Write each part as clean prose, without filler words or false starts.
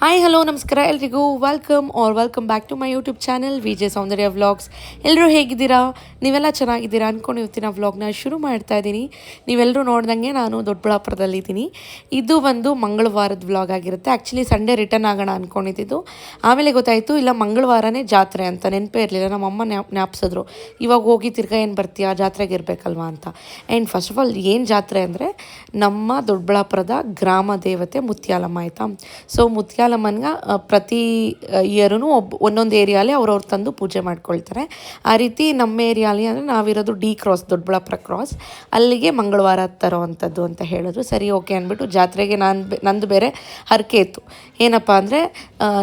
Hi hello ನಮಸ್ಕಾರ ಎಲ್ರಿಗೂ welcome back to my YouTube channel Vijaya Soundarya vlogs. ಎಲ್ಲರೂ ಹೇಗಿದ್ದೀರಾ? ನೀವೆಲ್ಲ ಚೆನ್ನಾಗಿದ್ದೀರಾ ಅಂದ್ಕೊಂಡು ಇವತ್ತಿನ ವ್ಲಾಗ್ನ ಶುರು ಮಾಡ್ತಾ ಇದ್ದೀನಿ. ನೀವೆಲ್ಲರೂ ನೋಡ್ದಂಗೆ ನಾನು ದೊಡ್ಡಬಳ್ಳಾಪುರದಲ್ಲಿದ್ದೀನಿ. ಇದು ಒಂದು ಮಂಗಳವಾರದ ವ್ಲಾಗ್ ಆಗಿರುತ್ತೆ. ಆ್ಯಕ್ಚುಲಿ ಸಂಡೇ ರಿಟರ್ನ್ ಆಗೋಣ ಅಂದ್ಕೊಂಡಿದ್ದು, ಆಮೇಲೆ ಗೊತ್ತಾಯಿತು ಇಲ್ಲ ಮಂಗಳವಾರನೇ ಜಾತ್ರೆ ಅಂತ. ನೆನಪೇ ಇರಲಿಲ್ಲ. ನಮ್ಮಮ್ಮ ಜ್ಞಾಪಿಸಿದ್ರು, ಇವಾಗ ಹೋಗಿ ತಿರ್ಗಾ ಏನು ಬರ್ತೀಯಾ, ಜಾತ್ರೆಗೆ ಇರಬೇಕಲ್ವಾ ಅಂತ. ಆ್ಯಂಡ್ ಫಸ್ಟ್ ಆಫ್ ಆಲ್ ಏನು ಜಾತ್ರೆ ಅಂದರೆ ನಮ್ಮ ದೊಡ್ಡಬಳ್ಳಾಪುರದ ಗ್ರಾಮ ದೇವತೆ ಮುತ್ಯಾಲಮ್ಮ ಆಯಿತಾ. ಸೊ ಮುತ್ಯಾಲಮ್ಮನ್ಗೆ ಪ್ರತಿ ಇಯರೂ ಒಂದೊಂದು ಏರಿಯಾಲಿ ಅವ್ರವ್ರು ತಂದು ಪೂಜೆ ಮಾಡ್ಕೊಳ್ತಾರೆ. ಆ ರೀತಿ ನಮ್ಮ ಏರಿಯಾಲಿ ಅಂದರೆ ನಾವಿರೋದು ಡಿ ಕ್ರಾಸ್, ದೊಡ್ಡಬಳ್ಳಾಪುರ ಕ್ರಾಸ್, ಅಲ್ಲಿಗೆ ಮಂಗಳವಾರ ತರೋ ಅಂಥದ್ದು ಅಂತ ಹೇಳಿದ್ರು. ಸರಿ ಓಕೆ ಅಂದ್ಬಿಟ್ಟು ಜಾತ್ರೆಗೆ ನಂದು ಬೇರೆ ಹರಕೆ ಇತ್ತು. ಏನಪ್ಪ ಅಂದರೆ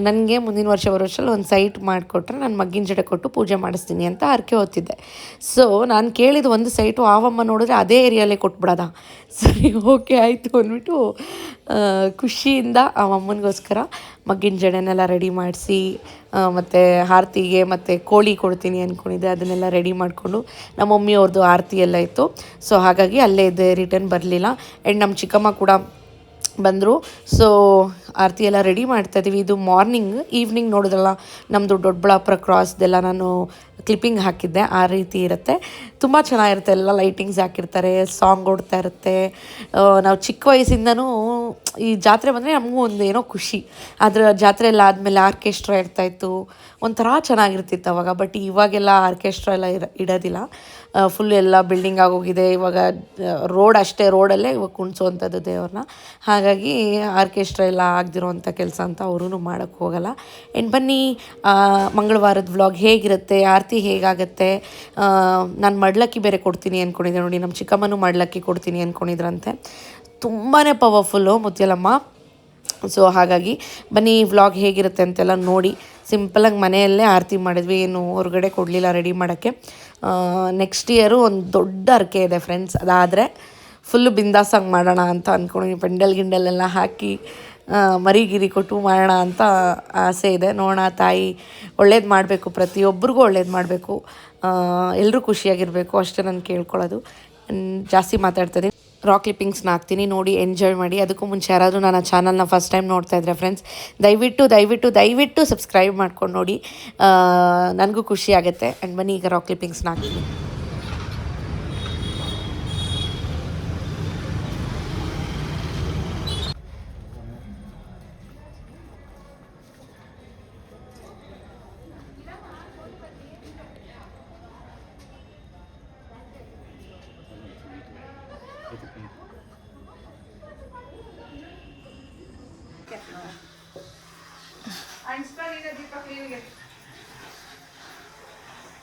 ನನಗೆ ಮುಂದಿನ ವರ್ಷದಲ್ಲಿ ಒಂದು ಸೈಟ್ ಮಾಡಿಕೊಟ್ರೆ ನಾನು ಮಗ್ಗಿನ ಜಡೆ ಕೊಟ್ಟು ಪೂಜೆ ಮಾಡಿಸ್ತೀನಿ ಅಂತ ಹರಕೆ ಹೊತ್ತಿದ್ದೆ. ಸೊ ನಾನು ಕೇಳಿದ ಒಂದು ಸೈಟು ಆವಮ್ಮ ನೋಡಿದ್ರೆ ಅದೇ ಏರಿಯಾಲೇ ಕೊಟ್ಬಿಡೋದ. ಸರಿ ಓಕೆ ಆಯಿತು ಅಂದ್ಬಿಟ್ಟು ಖುಷಿಯಿಂದ ಆ ಅಮ್ಮನಿಗೋಸ್ಕರ ಮಗ್ಗಿನ ಜಡೆನೆಲ್ಲ ರೆಡಿ ಮಾಡಿಸಿ, ಮತ್ತು ಆರತಿಗೆ ಮತ್ತು ಕೋಳಿ ಕೊಡ್ತೀನಿ ಅಂದ್ಕೊಂಡಿದ್ದೆ, ಅದನ್ನೆಲ್ಲ ರೆಡಿ ಮಾಡಿಕೊಂಡು ನಮ್ಮ ಮಮ್ಮಿ ಅವ್ರದ್ದು ಆರತಿ ಎಲ್ಲ ಇತ್ತು. ಸೊ ಹಾಗಾಗಿ ಅಲ್ಲೇ ಇದ್ದೆ, ರಿಟರ್ನ್ ಬರಲಿಲ್ಲ. ಆ್ಯಂಡ್ ನಮ್ಮ ಚಿಕ್ಕಮ್ಮ ಕೂಡ ಬಂದರು. ಸೊ ಆರತಿ ಎಲ್ಲ ರೆಡಿ ಮಾಡ್ತಾಯಿದ್ದೀವಿ. ಇದು ಮಾರ್ನಿಂಗ್. ಈವ್ನಿಂಗ್ ನೋಡಿದ್ರಲ್ಲ ನಮ್ಮದು ದೊಡ್ಡಬಳ್ಳಾಪುರ ಕ್ರಾಸ್ದೆಲ್ಲ ನಾನು ಕ್ಲಿಪ್ಪಿಂಗ್ ಹಾಕಿದ್ದೆ. ಆ ರೀತಿ ಇರುತ್ತೆ, ತುಂಬ ಚೆನ್ನಾಗಿರುತ್ತೆ. ಎಲ್ಲ ಲೈಟಿಂಗ್ಸ್ ಹಾಕಿರ್ತಾರೆ, ಸಾಂಗ್ ಓಡ್ತಾ ಇರುತ್ತೆ. ನಾವು ಚಿಕ್ಕ ವಯಸ್ಸಿಂದನೂ ಈ ಜಾತ್ರೆ ಬಂದರೆ ನಮಗೂ ಒಂದು ಏನೋ ಖುಷಿ. ಅದರ ಜಾತ್ರೆ ಎಲ್ಲ ಆದಮೇಲೆ ಆರ್ಕೆಸ್ಟ್ರಾ ಇರ್ತಾಯಿತ್ತು, ಒಂಥರ ಚೆನ್ನಾಗಿರ್ತಿತ್ತು ಅವಾಗ. ಬಟ್ ಇವಾಗೆಲ್ಲ ಆರ್ಕೆಸ್ಟ್ರಾ ಎಲ್ಲ ಇಡೋದಿಲ್ಲ. ಫುಲ್ ಎಲ್ಲ ಬಿಲ್ಡಿಂಗ್ ಆಗೋಗಿದೆ. ಇವಾಗ ರೋಡ್ ಅಷ್ಟೇ, ರೋಡಲ್ಲೇ ಇವಾಗ ಕುಣಿಸೋವಂಥದ್ದು ದೇವ್ರನ್ನ. ಹಾಗಾಗಿ ಆರ್ಕೆಸ್ಟ್ರಾ ಎಲ್ಲ ಆಗದಿರೋವಂಥ ಕೆಲಸ ಅಂತ ಅವರೂ ಮಾಡೋಕ್ಕೆ ಹೋಗಲ್ಲ. ಆ್ಯಂಡ್ ಬನ್ನಿ, ಮಂಗಳವಾರದ ವ್ಲಾಗ್ ಹೇಗಿರುತ್ತೆ, ಆರತಿ ಹೇಗಾಗುತ್ತೆ. ನಾನು ಮಡ್ಲಕ್ಕಿ ಬೇರೆ ಕೊಡ್ತೀನಿ ಅಂದ್ಕೊಂಡಿದ್ದೆ. ನೋಡಿ, ನಮ್ಮ ಚಿಕ್ಕಮ್ಮನೂ ಮಡ್ಲಕ್ಕಿ ಕೊಡ್ತೀನಿ ಅಂದ್ಕೊಂಡಿದ್ರಂತೆ. ತುಂಬಾ ಪವರ್ಫುಲ್ಲು ಮುತ್ಯಾಲಮ್ಮ. ಸೊ ಹಾಗಾಗಿ ಬನ್ನಿ ವ್ಲಾಗ್ ಹೇಗಿರುತ್ತೆ ಅಂತೆಲ್ಲ ನೋಡಿ. ಸಿಂಪಲಾಗಿ ಮನೆಯಲ್ಲೇ ಆರತಿ ಮಾಡಿದ್ವಿ, ಏನು ಹೊರಗಡೆ ಕೊಡಲಿಲ್ಲ ರೆಡಿ ಮಾಡೋಕ್ಕೆ. ನೆಕ್ಸ್ಟ್ ಇಯರು ಒಂದು ದೊಡ್ಡ ಹರಕೆ ಇದೆ ಫ್ರೆಂಡ್ಸ್. ಅದಾದರೆ ಫುಲ್ಲು ಬಿಂದಾಸಾಗಿ ಮಾಡೋಣ ಅಂತ ಅಂದ್ಕೊಂಡು ಪೆಂಡಲ್ ಗಿಂಡಲೆಲ್ಲ ಹಾಕಿ ಮರಿಗಿರಿ ಕೊಟ್ಟು ಮಾಡೋಣ ಅಂತ ಆಸೆ ಇದೆ. ನೋಡೋಣ, ತಾಯಿ ಒಳ್ಳೇದು ಮಾಡಬೇಕು, ಪ್ರತಿಯೊಬ್ಬರಿಗೂ ಒಳ್ಳೇದು ಮಾಡಬೇಕು, ಎಲ್ಲರೂ ಖುಷಿಯಾಗಿರಬೇಕು, ಅಷ್ಟೇ ನಾನು ಕೇಳ್ಕೊಳ್ಳೋದು. ಜಾಸ್ತಿ ಮಾತಾಡ್ತೀನಿ. ರಾಕ್ ಕ್ಲಿಪ್ಪಿಂಗ್ಸ್ನ ಹಾಕ್ತೀನಿ, ನೋಡಿ ಎಂಜಾಯ್ ಮಾಡಿ. ಅದಕ್ಕೂ ಮುಂಚೆ ಯಾರಾದರೂ ನನ್ನ ಚಾನಲ್ನ ಫಸ್ಟ್ ಟೈಮ್ ನೋಡ್ತಾ ಇದ್ದರೆ ಫ್ರೆಂಡ್ಸ್, ದಯವಿಟ್ಟು ಸಬ್ಸ್ಕ್ರೈಬ್ ಮಾಡ್ಕೊಂಡು ನೋಡಿ, ನನಗೂ ಖುಷಿ ಆಗುತ್ತೆ. ಆ್ಯಂಡ್ ಬನ್ನಿ ಈಗ ರಾಕ್ ಕ್ಲಿಪ್ಪಿಂಗ್ಸ್ನ ಹಾಕ್ತೀನಿ.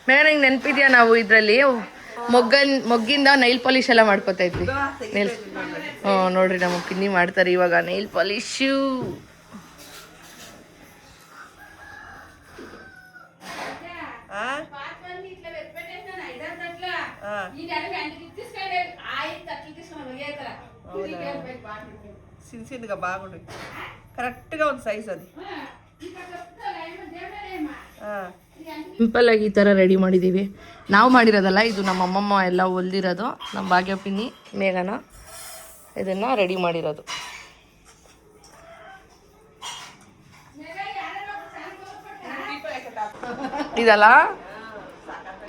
ಮೇಡಮ್, ನಿಂಗೆ ನೆನಪಿದ್ಯಾ ನಾವು ಇದರಲ್ಲಿ ಮೊಗ್ಗಿಂದ ನೈಲ್ ಪಾಲಿಶ್ ಎಲ್ಲ ಮಾಡ್ಕೊತಾ ಇದ್ವಿ. ನೈಲ್ ನೋಡ್ರಿ, ನಮ್ಮ ಪಿನ್ನಿ ಮಾಡ್ತಾರೆ ಇವಾಗ ನೈಲ್ ಪಾಲಿಶು. సిన్సియర్గా బాగుండు, కరెక్ట్గా ఉంది సైజ్ అది. ಸಿಂಪಲ್ ಆಗಿ ಈ ಥರ ರೆಡಿ ಮಾಡಿದ್ದೀವಿ. ನಾವು ಮಾಡಿರೋದಲ್ಲ, ಇದು ನಮ್ಮ ಅಮ್ಮಮ್ಮ ಎಲ್ಲ ಹೊಲ್ದಿರೋದು. ನಮ್ಮ ಭಾಗ್ಯಪಿನ್ನಿ ಮೇಘನ ಇದನ್ನು ರೆಡಿ ಮಾಡಿರೋದು. ಇದಲ್ಲ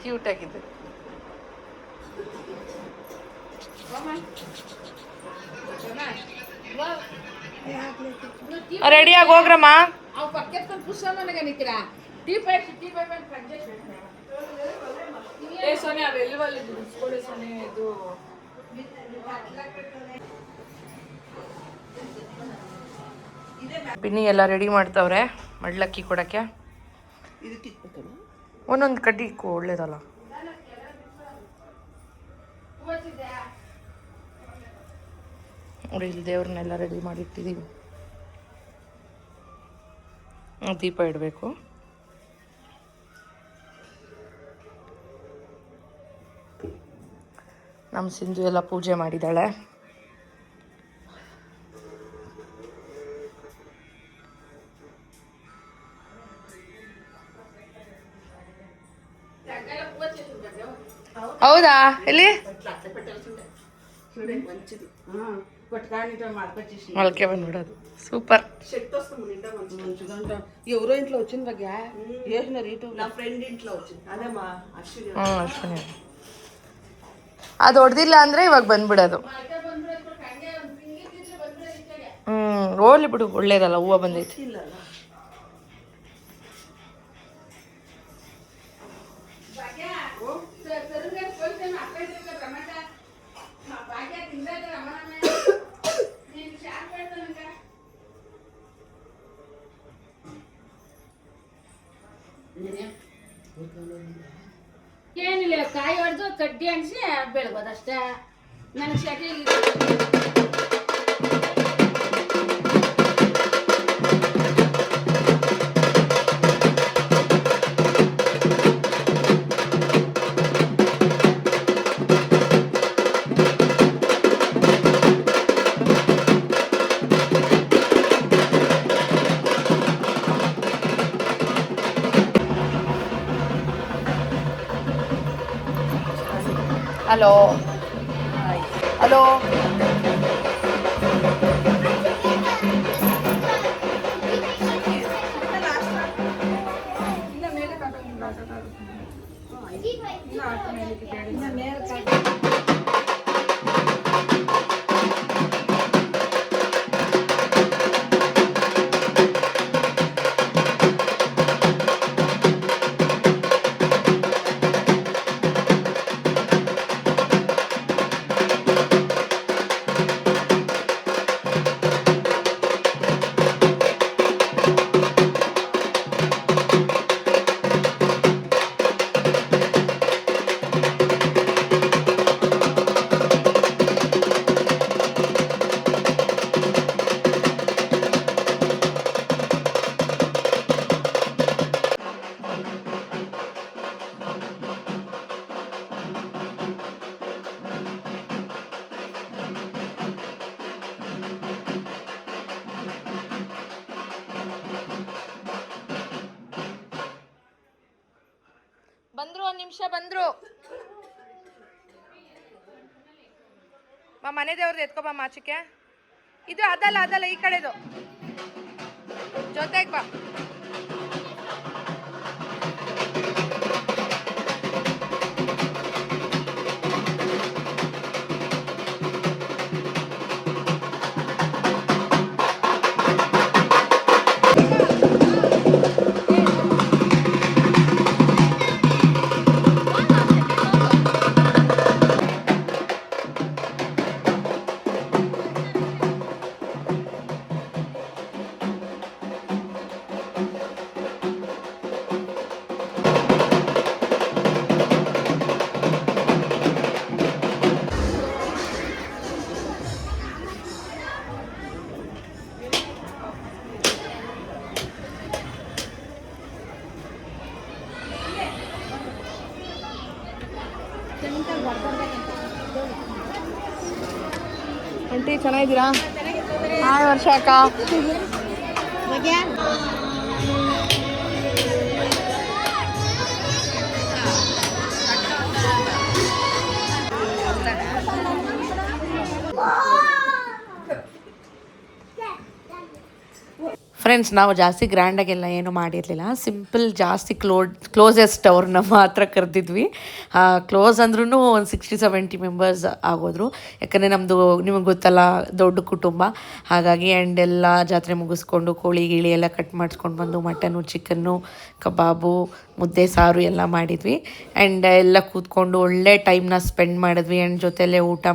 ಕ್ಯೂಟ್ ಆಗಿದೆ. ರೆಡಿಯಾಗಿ ಹೋಗ್ರಮ್ಮ. ಪಿನ್ನಿ ಎಲ್ಲ ರೆಡಿ ಮಾಡ್ತಾವ್ರೆ ಮಡ್ಲಕ್ಕಿ ಕೊಡಕ್ಕೆ. ಒಂದೊಂದು ಕಡ್ಡಿ ಒಳ್ಳೇದಲ್ಲ. ನೋಡಿ, ಇಲ್ಲಿ ದೇವ್ರನ್ನೆಲ್ಲ ರೆಡಿ ಮಾಡಿಟ್ಟಿದ್ದೀವಿ. ದೀಪ ಇಡಬೇಕು. ನಮ್ಮ ಸಿಂಧು ಎಲ್ಲ ಪೂಜೆ ಮಾಡಿದ್ದಾಳೆ. ಹೌದಾ? ಎಲ್ಲಿ ಮೊಳಕೆ ಬಂದ್ಬಿಡೋದು. ಸೂಪರ್. షర్ట్ వస్తాము నిండా మంచిదంట ఎవరో ఇంట్లో వచ్చిన బగ్గా వేసిన రీటు నా ఫ్రెండ్ ఇంట్లో వచ్చింది ಅದೇ ಮಾ ಅಶ್ವಿನಿ ಅಶ್ವಿನಿ ಅದು ಹೊಡೆದಿಲ್ಲ ಅಂದರೆ ಇವಾಗ ಬಂದ್ಬಿಡೋದು. ಹೋಗ್ಲಿ ಬಿಡು, ಒಳ್ಳೇದಲ್ಲ, ಹೂವು ಬಂದೈತಿ. ಇಲ್ಲಲ್ಲ ಏನಿಲ್ಲ, ಕಾಯಿ ಹೊಡೆದು ಕಡ್ಡಿ ಅಣಿಸಿ ಬೆಳಗೋದಷ್ಟೇ. ನನಗೆ ಶೆಕೆ ಹಲೋ ಹಲೋ ಬಂದ್ರು, ಒಂದು ನಿಮಿಷ ಬಂದ್ರು. ಬಾ, ಮನೆ ದೇವ್ರದ್ದು ಎತ್ಕೊ ಬಾ ಆಚೆಗೆ. ಇದು ಅದಲ್ಲ ಈ ಕಡೆದು ಜೊತೆಗೆ ಬಾ. ಆಂಟಿ ಚೆನ್ನಾಗಿದ್ದೀರಾ? ಹಾಯ್ ವರ್ಷ ಅಕ್ಕ. ಫ್ರೆಂಡ್ಸ್, ನಾವು ಜಾಸ್ತಿ ಗ್ರ್ಯಾಂಡಾಗೆಲ್ಲ ಏನೂ ಮಾಡಿರಲಿಲ್ಲ. ಸಿಂಪಲ್, ಜಾಸ್ತಿ ಕ್ಲೋಸೆಸ್ಟ್ ಅವ್ರನ್ನ ಮಾತ್ರ ಕರೆದಿದ್ವಿ. ಕ್ಲೋಸ್ ಅಂದ್ರೂ ಒಂದು 60-70 ಮೆಂಬರ್ಸ್ ಆಗೋದ್ರು. ಯಾಕಂದರೆ ನಮ್ಮದು ನಿಮಗೆ ಗೊತ್ತಲ್ಲ, ದೊಡ್ಡ ಕುಟುಂಬ. ಹಾಗಾಗಿ ಆ್ಯಂಡ್ ಎಲ್ಲ ಜಾತ್ರೆ ಮುಗಿಸ್ಕೊಂಡು ಕೋಳಿ ಗಿಳಿ ಎಲ್ಲ ಕಟ್ ಮಾಡಿಸ್ಕೊಂಡು ಬಂದು ಮಟನು, ಚಿಕನ್ನು, ಕಬಾಬು, ಮುದ್ದೆ, ಸಾರು ಎಲ್ಲ ಮಾಡಿದ್ವಿ. ಆ್ಯಂಡ್ ಎಲ್ಲ ಕೂತ್ಕೊಂಡು ಒಳ್ಳೆ ಟೈಮ್ನ ಸ್ಪೆಂಡ್ ಮಾಡಿದ್ವಿ. ಆ್ಯಂಡ್ ಜೊತೆಯಲ್ಲೇ ಊಟ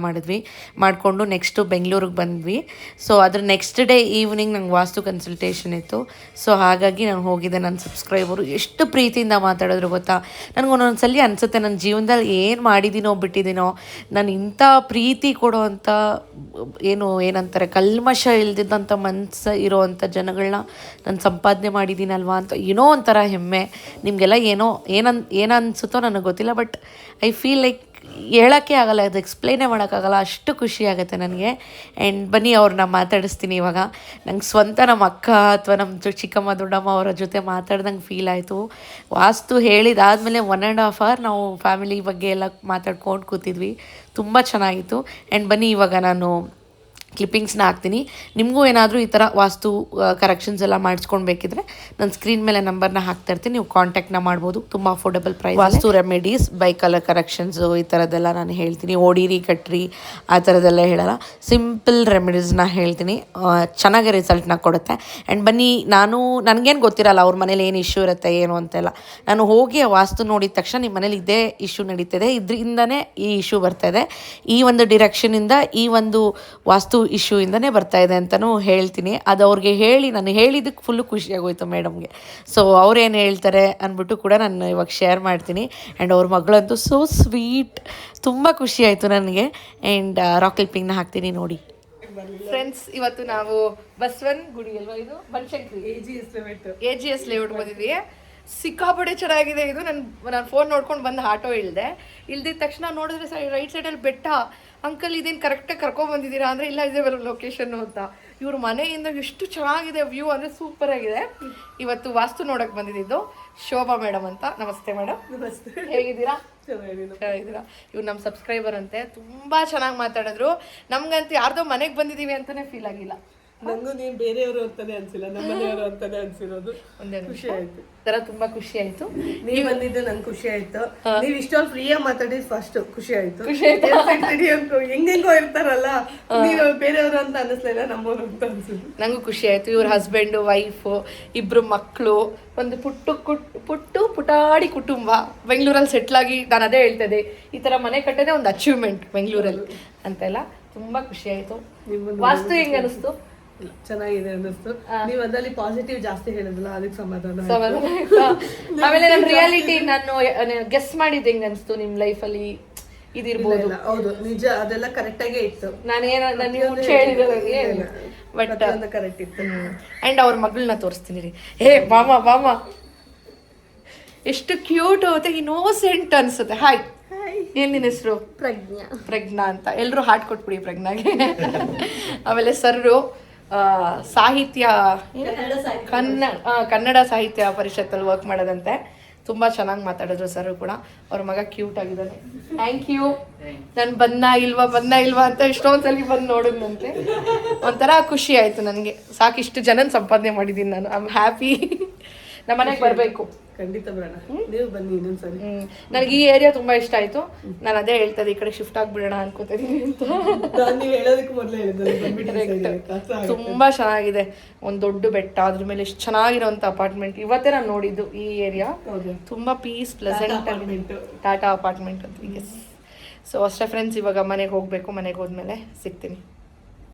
ಮಾಡಿಕೊಂಡು ನೆಕ್ಸ್ಟು ಬೆಂಗಳೂರಿಗೆ ಬಂದ್ವಿ. ಸೊ ಅದ್ರ ನೆಕ್ಸ್ಟ್ ಡೇ ಈವ್ನಿಂಗ್ ನಂಗೆ ವಾಸ್ತು ಕನ್ಸಲ್ಟೇಷನ್ ಇತ್ತು. ಸೊ ಹಾಗಾಗಿ ನಾನು ಹೋಗಿದ್ದೆ. ನನ್ನ ಸಬ್ಸ್ಕ್ರೈಬರು ಎಷ್ಟು ಪ್ರೀತಿಯಿಂದ ಮಾತಾಡಿದ್ರು ಗೊತ್ತಾ. ನನಗೊಂದೊಂದು ಸಲ ಅನಿಸುತ್ತೆ, ನನ್ನ ಜೀವನದಲ್ಲಿ ಏನು ಮಾಡಿದ್ದೀನೋ ಬಿಟ್ಟಿದ್ದೀನೋ, ನಾನು ಇಂಥ ಪ್ರೀತಿ ಕೊಡೋವಂಥ ಏನಂತಾರೆ ಕಲ್ಮಶ ಇಲ್ದಿದ್ದಂಥ ಮನಸ್ಸು ಇರೋವಂಥ ಜನಗಳನ್ನ ನಾನು ಸಂಪಾದನೆ ಮಾಡಿದ್ದೀನಲ್ವಾ ಅಂತ ಏನೋ ಒಂಥರ ಹೆಮ್ಮೆ. ನಿಮಗೆಲ್ಲ ಏನನ್ಸುತ್ತೋ ನನಗೆ ಗೊತ್ತಿಲ್ಲ, ಬಟ್ ಐ ಫೀಲ್ ಲೈಕ್ ಹೇಳೋಕ್ಕೆ ಆಗಲ್ಲ, ಅದು ಎಕ್ಸ್ಪ್ಲೈನೇ ಮಾಡೋಕ್ಕಾಗಲ್ಲ, ಅಷ್ಟು ಖುಷಿ ಆಗುತ್ತೆ ನನಗೆ. ಆ್ಯಂಡ್ ಬನ್ನಿ, ಅವ್ರನ್ನ ಮಾತಾಡಿಸ್ತೀನಿ ಇವಾಗ. ನಂಗೆ ಸ್ವಂತ ನಮ್ಮ ಅಕ್ಕ ಅಥವಾ ನಮ್ಮ ಚಿಕ್ಕಮ್ಮ ದೊಡ್ಡಮ್ಮ ಅವರ ಜೊತೆ ಮಾತಾಡ್ದಂಗೆ ಫೀಲ್ ಆಯಿತು. ವಾಸ್ತು ಹೇಳಿದಾದಮೇಲೆ 1.5 hour ನಾವು ಫ್ಯಾಮಿಲಿ ಬಗ್ಗೆ ಎಲ್ಲ ಮಾತಾಡ್ಕೊಂಡು ಕೂತಿದ್ವಿ. ತುಂಬ ಚೆನ್ನಾಗಿತ್ತು. ಆ್ಯಂಡ್ ಬನ್ನಿ, ಇವಾಗ ನಾನು ಕ್ಲಿಪ್ಪಿಂಗ್ಸ್ನ ಹಾಕ್ತೀನಿ. ನಿಮಗೂ ಏನಾದರೂ ಈ ಥರ ವಾಸ್ತು ಕರೆಕ್ಷನ್ಸ್ ಎಲ್ಲ ಮಾಡಿಸ್ಕೊಳ್ಬೇಕಿದ್ರೆ ನಾನು ಸ್ಕ್ರೀನ್ ಮೇಲೆ ನಂಬರ್ನ ಹಾಕ್ತಾ ಇರ್ತೀನಿ, ನೀವು ಕಾಂಟ್ಯಾಕ್ಟ್ನ ಮಾಡ್ಬೋದು. ತುಂಬ affordable price. Vastu remedies, by colour corrections ಈ ಥರದ್ದೆಲ್ಲ ನಾನು ಹೇಳ್ತೀನಿ. ಓಡಿರಿ ಕಟ್ರಿ ಆ ಥರದ್ದೆಲ್ಲ ಹೇಳಲ್ಲ, ಸಿಂಪಲ್ ರೆಮಿಡೀಸ್ನ ಹೇಳ್ತೀನಿ. ಚೆನ್ನಾಗಿ ರಿಸಲ್ಟ್ನ ಕೊಡುತ್ತೆ. ಆ್ಯಂಡ್ ಬನ್ನಿ, ನನಗೇನು ಗೊತ್ತಿರಲ್ಲ ಅವ್ರ ಮನೇಲಿ ಏನು ಇಶ್ಯೂ ಇರುತ್ತೆ ಏನು ಅಂತೆಲ್ಲ. ನಾನು ಹೋಗಿ ಆ ವಾಸ್ತು ನೋಡಿದ ತಕ್ಷಣ ನಿಮ್ಮ ಮನೇಲಿ ಇದೇ ಇಶ್ಯೂ ನಡೀತಿದೆ, ಇದರಿಂದನೇ ಈ ಇಶ್ಯೂ ಬರ್ತಾಯಿದೆ, ಈ ಒಂದು ಡಿರೆಕ್ಷನಿಂದ ಈ ಒಂದು ವಾಸ್ತು ಇಶ್ಯೂ ಇಂದನೇ ಬರ್ತಾ ಇದೆ ಅಂತಲೂ ಹೇಳ್ತೀನಿ. ಅದು ಅವ್ರಿಗೆ ಹೇಳಿ ನಾನು ಹೇಳಿದ್ದಕ್ಕೆ ಫುಲ್ಲು ಖುಷಿಯಾಗೋಯ್ತು ಮೇಡಮ್ಗೆ. ಸೊ ಅವ್ರೇನು ಹೇಳ್ತಾರೆ ಅಂದ್ಬಿಟ್ಟು ಕೂಡ ನಾನು ಇವಾಗ ಶೇರ್ ಮಾಡ್ತೀನಿ. ಆ್ಯಂಡ್ ಅವ್ರ ಮಗಳಂತೂ ಸೋ ಸ್ವೀಟ್, ತುಂಬ ಖುಷಿ ಆಯಿತು ನನಗೆ. ಆ್ಯಂಡ್ ರಾಕ್ ಕ್ಲಿಪ್ಪಿಂಗ್ನ ಹಾಕ್ತೀನಿ ನೋಡಿ ಫ್ರೆಂಡ್ಸ್. ಇವತ್ತು ನಾವು ಬಸವನ್ ಗುಡಿ ಅಲ್ವಾ ಇದು, ಬನಶಂಕರಿ AGS ಲೇಔಟ್ ಬಂದಿದ್ವಿ. ಸಿಕ್ಕಾಪಟ್ಟೆ ಚೆನ್ನಾಗಿದೆ ಇದು. ನಾನು ಫೋನ್ ನೋಡ್ಕೊಂಡು ಬಂದು ಆಟೋ ಇಳ್ದಿದ ತಕ್ಷಣ ನೋಡಿದ್ರೆ ರೈಟ್ ಸೈಡಲ್ಲಿ ಬೆಟ್ಟ. ಅಂಕಲ್ ಇದೇನು ಕರೆಕ್ಟಾಗಿ ಕರ್ಕೊಂಡ್ಬಂದಿದ್ದೀರಾ ಅಂದರೆ ಇಲ್ಲ, ಇದೇ ಬರೋ ಲೊಕೇಶನ್ನು ಅಂತ. ಇವ್ರ ಮನೆಯಿಂದ ಎಷ್ಟು ಚೆನ್ನಾಗಿದೆ ವ್ಯೂ ಅಂದರೆ ಸೂಪರಾಗಿದೆ. ಇವತ್ತು ವಾಸ್ತು ನೋಡೋಕೆ ಬಂದಿದ್ದು ಶೋಭಾ ಮೇಡಮ್ ಅಂತ. ನಮಸ್ತೆ ಮೇಡಮ್. ನಮಸ್ತೆ. ಹೇಗಿದ್ದೀರಾ? ಚೆನ್ನಾಗಿದ್ದೀರಾ? ಇವ್ರು ನಮ್ಮ ಸಬ್ಸ್ಕ್ರೈಬರ್ ಅಂತೆ, ತುಂಬ ಚೆನ್ನಾಗಿ ಮಾತಾಡಿದ್ರು. ನಮ್ಗಂತೂ ಯಾರ್ದೋ ಮನೆಗೆ ಬಂದಿದ್ದೀವಿ ಅಂತಲೇ ಫೀಲ್ ಆಗಿಲ್ಲ. ನಂಗೂ ನೀನ್ ಬೇರೆಯವರು ಅಂತಾನೆ ಅನ್ಸಿಲ್ಲ, ನಮ್ಮನೆಯವರು ಅಂತಾನೆ ಅನ್ಸಿರೋದು. ಖುಷಿ ಆಯ್ತು, ತರ ತುಂಬಾ ಖುಷಿ ಆಯ್ತು. ನೀವ್ ಬಂದಿದ್ದು ನಂಗೆ ಖುಷಿ ಆಯ್ತು. ನೀವ್ ಇಷ್ಟೊಂದು ಫ್ರೀಯಾಗಿ ಮಾತಾಡಿದ್ ಫಸ್ಟ್ ಖುಷಿ ಆಯ್ತು. ಹೆಂಗೆಂಗೋ ಇರ್ತಾರಲ್ಲ, ನೀವು ಬೇರೆಯವರು ಅಂತ ಅನಿಸ್ಲಿಲ್ಲ, ನಮ್ಮವ್ರು ಅಂತ ಅನ್ಸಿದ್ರು. ನಂಗೂ ಖುಷಿ ಆಯ್ತು. ಇವ್ರ ಹಸ್ಬೆಂಡು, ವೈಫು, ಇಬ್ರು ಮಕ್ಕಳು, ಒಂದು ಪುಟಾಡಿ ಕುಟುಂಬ ಬೆಂಗಳೂರಲ್ಲಿ ಸೆಟ್ಲಾಗಿ. ನಾನು ಅದೇ ಹೇಳ್ತದೆ, ಈ ತರ ಮನೆ ಕಟ್ಟೋದೇ ಒಂದು ಅಚೀವ್ಮೆಂಟ್ ಬೆಂಗಳೂರಲ್ಲಿ ಅಂತೆಲ್ಲ. ತುಂಬಾ ಖುಷಿ ಆಯ್ತು. ವಾಸ್ತು ಹೆಂಗ ಅನಿಸ್ತು? ಚೆನ್ನಾಗಿದೆ ಅನ್ನಿಸ್ತು. ನೀವ್ ಅದ್ರಲ್ಲಿ ಪಾಸಿಟಿವ್ ಜಾಸ್ತಿ ಹೇಳಿದ್ರಲ್ಲ, ಅದಕ್ಕೆ ಸಮಾಧಾನ. ಆಮೇಲೆ ನನ್ನ ರಿಯಾಲಿಟಿ ನಾನು ಗೆಸ್ ಮಾಡಿದ್ದು ಹೆಂಗ ಅನಿಸ್ತು ನಿಮ್ ಲೈಫಲ್ಲಿ ಇದಿರ್ಬೋದು. ಹೌದು, ನಿಜ, ಅದೆಲ್ಲ ಕರೆಕ್ಟ್ ಆಗೇ ಇತ್ತು. ಬಟ್ ಕರೆಕ್ಟ್ ಇತ್ತು. ಅಂಡ್ ಅವ್ರ ಮಗಳನ್ನ ತೋರಿಸ್ತೀನಿ ರೀ. ಬಾಮ ಎಷ್ಟು ಕ್ಯೂಟ್ ಮತ್ತೆ ಇನ್ನೋಸೆಂಟ್ ಅನ್ಸುತ್ತೆ. ಹಾಯ್, ಏನ್ ನಿನ್ನ ಹೆಸರು? ಪ್ರಜ್ಞಾ ಅಂತ. ಎಲ್ಲರೂ ಹಾಟ್ ಕೊಟ್ಬಿಡಿ ಪ್ರಜ್ಞಾಗೆ. ಆಮೇಲೆ ಸರ್ರು ಸಾಹಿತ್ಯ ಕನ್ನಡ ಸಾಹಿತ್ಯ ಪರಿಷತ್ತಲ್ಲಿ ವರ್ಕ್ ಮಾಡೋದಂತೆ. ತುಂಬ ಚೆನ್ನಾಗಿ ಮಾತಾಡಿದ್ರು ಸರ್ ಕೂಡ. ಅವ್ರ ಮಗ ಕ್ಯೂಟ್ ಆಗಿದ್ದಾನೆ. Thank you. ನಾನು ಬಂದ ಇಲ್ವಾ ಅಂತ ಎಷ್ಟೊಂದ್ಸಲಿ ಬಂದು ನೋಡಿದ್ನಂತೆ. ಒಂಥರ ಖುಷಿ ಆಯಿತು ನನಗೆ. ಸಾಕಿಷ್ಟು ಜನನ ಸಂಪಾದನೆ ಮಾಡಿದ್ದೀನಿ ನಾನು. I am happy. ನಮ್ಮ ಮನೆಗೆ ಬರಬೇಕು. ಖಂಡಿತ ಬರೋಣ, ನೀವು ಬನ್ನಿ ಇನ್ನೊಂದ್ಸರಿ. ನನಗೆ ಈ ಏರಿಯಾ ತುಂಬಾ ಇಷ್ಟ ಆಯ್ತು. ನಾನು ಅದೇ ಹೇಳ್ತದೆ, ಈ ಕಡೆ ಶಿಫ್ಟ್ ಆಗ್ಬಿಡೋಣ ಅನ್ಕೋತಿದ್ದೀನಿ ಅಂತ. ನೀವು ಹೇಳೋದಕ್ಕೆ ಮೊದಲೇ ಹೇಳಿದ್ರೆ ತುಂಬಾ ಚೆನ್ನಾಗಿದೆ. ಒಂದು ದೊಡ್ಡ ಬೆಟ್ಟ, ಅದ್ರ ಮೇಲೆ ಎಷ್ಟು ಚೆನ್ನಾಗಿರೋಂಥ ಅಪಾರ್ಟ್ಮೆಂಟ್. ಇವತ್ತೇ ನಾನು ನೋಡಿದ್ದು ಈ ಏರಿಯಾ. ತುಂಬಾ ಪೀಸ್ ಪ್ಲೆಸೆಂಟ್ ಟಾಟಾ ಅಪಾರ್ಟ್ಮೆಂಟ್ ಅಂತ. ಎಸ್. ಸೊ ಅಷ್ಟೇ ಫ್ರೆಂಡ್ಸ್, ಇವಾಗ ಮನೆಗೆ ಹೋಗ್ಬೇಕು. ಮನೆಗೆ ಹೋದ್ಮೇಲೆ ಸಿಗ್ತೀನಿ.